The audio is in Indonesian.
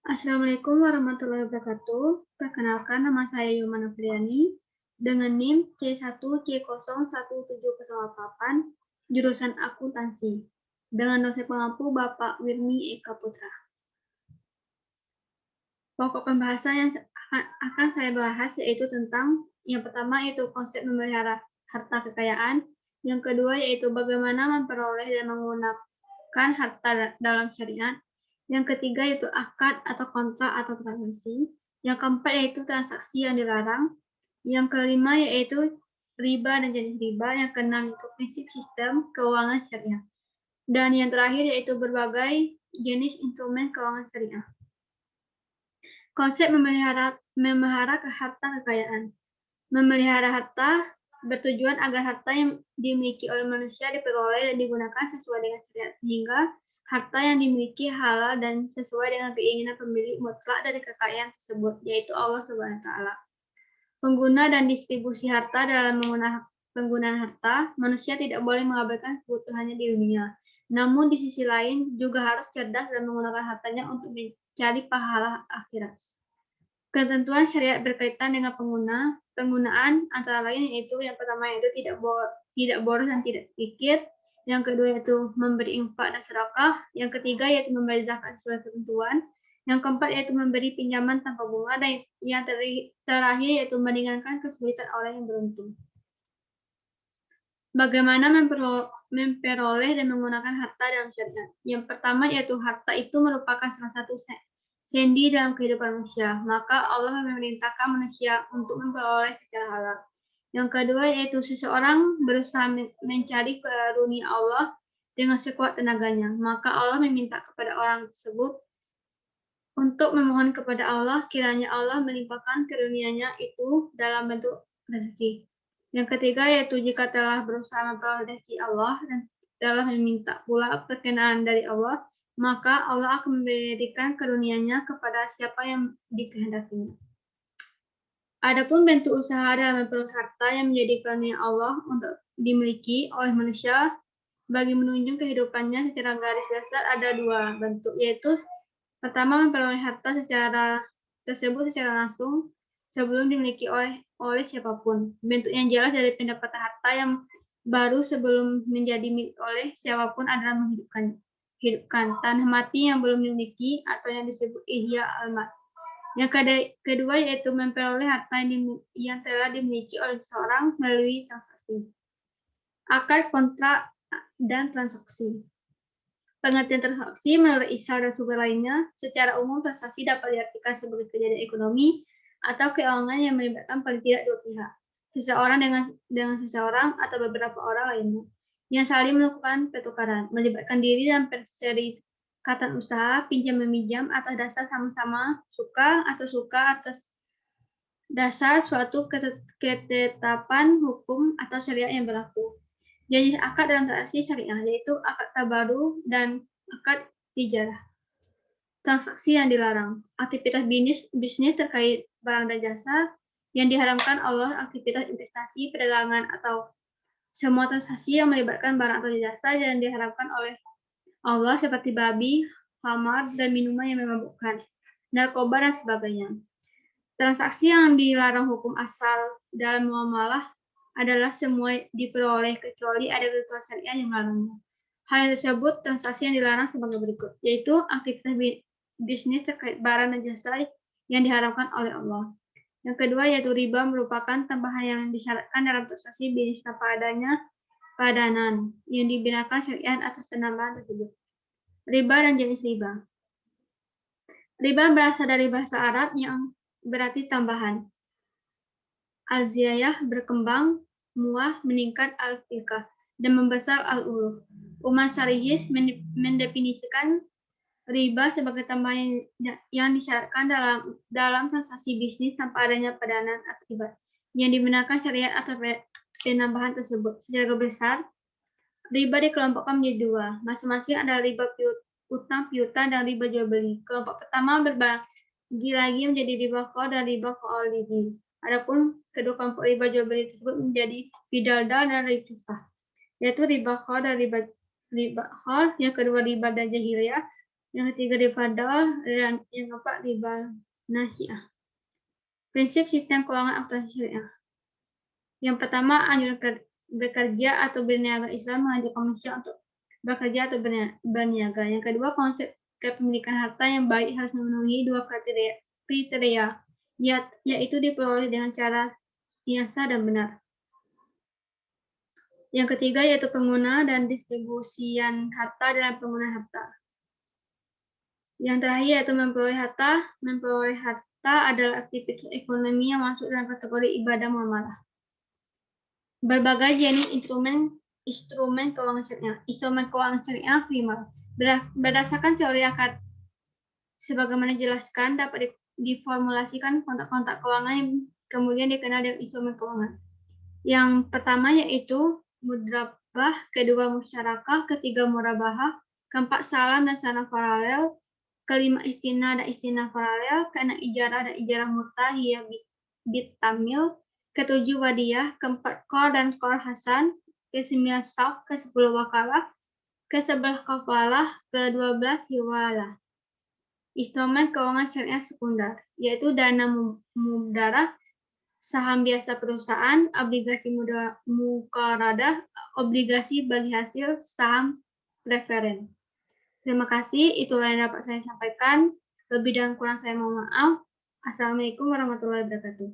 Assalamualaikum warahmatullahi wabarakatuh. Perkenalkan, nama saya Yumana Friani dengan NIM C1C01708, jurusan akuntansi, dengan dosen pengampu Bapak Wirmi Eka Putra. Pokok pembahasan yang akan saya bahas yaitu tentang yang pertama yaitu konsep memelihara harta kekayaan, yang kedua yaitu bagaimana memperoleh dan menggunakan harta dalam syariat, yang ketiga yaitu akad atau kontrak atau transaksi, yang keempat yaitu transaksi yang dilarang, yang kelima yaitu riba dan jenis riba, yang keenam yaitu prinsip sistem keuangan syariah, dan yang terakhir yaitu berbagai jenis instrumen keuangan syariah. Konsep memelihara harta kekayaan. Memelihara harta bertujuan agar harta yang dimiliki oleh manusia diperoleh dan digunakan sesuai dengan syariat, sehingga harta yang dimiliki halal dan sesuai dengan keinginan pemilik mutlak dari kekayaan tersebut, yaitu Allah Subhanahu wa Ta'ala. Pengguna dan distribusi harta. Dalam penggunaan harta, manusia tidak boleh mengabaikan kebutuhannya di dunia. Namun di sisi lain juga harus cerdas dan menggunakan hartanya untuk mencari pahala akhirat. Ketentuan syariat berkaitan dengan penggunaan antara lain yaitu yang pertama yaitu tidak boros dan tidak sedikit, yang kedua yaitu memberi infak dan sedekah, yang ketiga yaitu memberi zakat sesuai ketentuan, yang keempat yaitu memberi pinjaman tanpa bunga, dan yang terakhir yaitu meringankan kesulitan orang yang beruntung. Bagaimana memperoleh dan menggunakan harta dalam syariat? Yang pertama yaitu harta itu merupakan salah satu sendi dalam kehidupan manusia, maka Allah memerintahkan manusia untuk memperoleh secara halal. Yang kedua yaitu seseorang berusaha mencari karunia Allah dengan sekuat tenaganya, maka Allah meminta kepada orang tersebut untuk memohon kepada Allah kiranya Allah melimpahkan karunia-Nya itu dalam bentuk rezeki. Yang ketiga yaitu jika telah berusaha memperoleh rezeki Allah dan telah meminta pula perkenaan dari Allah, maka Allah akan memberikan karunia-Nya kepada siapa yang dikehendakinya. Adapun bentuk usaha dalam memperoleh harta yang menjadi karunia Allah untuk dimiliki oleh manusia bagi menunjang kehidupannya secara garis besar ada dua bentuk, yaitu pertama memperoleh harta tersebut secara langsung sebelum dimiliki oleh siapapun. Bentuk yang jelas dari pendapatan harta yang baru sebelum menjadi milik oleh siapapun adalah menghidupkan tanah mati yang belum dimiliki atau yang disebut ihya al-mat. Yang kedua yaitu memperoleh harta yang telah dimiliki oleh seseorang melalui transaksi, akad, kontrak, dan transaksi. Pengertian transaksi menurut Isa dan sumber lainnya, secara umum transaksi dapat diartikan sebagai kejadian ekonomi atau keuangan yang melibatkan paling tidak dua pihak, seseorang dengan seseorang atau beberapa orang lainnya, yang saling melakukan pertukaran, melibatkan diri dalam perserikatan usaha, pinjam-meminjam atas dasar sama-sama suka atau suka atas dasar suatu ketetapan hukum atau syariat yang berlaku. Jenis akad dalam transaksi syariah yaitu akad tabaru dan akad tijarah. Transaksi yang dilarang. Aktivitas bisnis terkait barang dan jasa yang diharamkan Allah, aktivitas investasi, perdagangan, atau semua transaksi yang melibatkan barang atau jasa yang diharamkan oleh Allah seperti babi, khamar, dan minuman yang memabukkan, narkoba, dan sebagainya. Transaksi yang dilarang hukum asal dalam muamalah adalah semua diperoleh kecuali ada ketentuan syariah yang melarangnya. Hal tersebut transaksi yang dilarang sebagai berikut, yaitu aktivitas bisnis terkait barang dan jasa yang diharamkan oleh Allah. Yang kedua yaitu riba, merupakan tambahan yang disyaratkan dalam transaksi bisnis tanpa adanya padanan yang dibinakan syariat atas penambahan tersebut. Riba dan jenis riba. Riba berasal dari bahasa Arab yang berarti tambahan. Al-ziyayah berkembang, muah, meningkat al-filkah, dan membesar al-uluh. Umar Syarihis mendefinisikan riba sebagai tambahan yang disyaratkan dalam transaksi bisnis tanpa adanya padanan akibat yang digunakan syariat atas penambahan tersebut. Secara besar, riba dikelompokkan menjadi dua. Masing-masing adalah riba utang piutang dan riba jual beli. Kelompok pertama berbagi lagi menjadi riba qard dan riba qawlidi. Adapun kedua kelompok riba jual beli tersebut menjadi bidaldal dan ribah, yaitu riba qard dan riba qard, yang kedua riba dan jahiliyah, yang ketiga riba dakwah, dan yang keempat riba nasiah. Prinsip sistem keuangan akuntansi syariah. Yang pertama, anjuran bekerja atau berniaga. Islam mengajak manusia untuk bekerja atau berniaga. Yang kedua, konsep kepemilikan harta yang baik harus memenuhi dua kriteria, yaitu diperoleh dengan cara yang sah dan benar. Yang ketiga yaitu pengguna dan distribusian harta dalam penggunaan harta. Yang terakhir yaitu memperoleh harta. Memperoleh harta adalah aktivitas ekonomi yang masuk dalam kategori ibadah muamalah. Berbagai jenis instrumen keuangan syariah. Instrumen keuangan syariah primer. Berdasarkan teori akad sebagaimana dijelaskan, dapat diformulasikan kontak-kontak keuangan yang kemudian dikenal dengan instrumen keuangan. Yang pertama yaitu mudrabah, kedua musyarakah, ketiga murabahah, keempat salam dan salam paralel, kelima istinah dan istinah paralel, keenam ijarah dan ijarah mutahiyah bitamil, ketujuh wadiyah, keempat qor dan qor hasan, kesembilan saf, ke-10 wakalah, ke-11 kafalah, ke-12 hiwalah. Instrumen keuangan syariah sekunder, yaitu dana mudarah, saham biasa perusahaan, obligasi muqaradah, obligasi bagi hasil, saham preferen. Terima kasih, itulah yang dapat saya sampaikan. Lebih dan kurang saya mohon maaf. Assalamualaikum warahmatullahi wabarakatuh.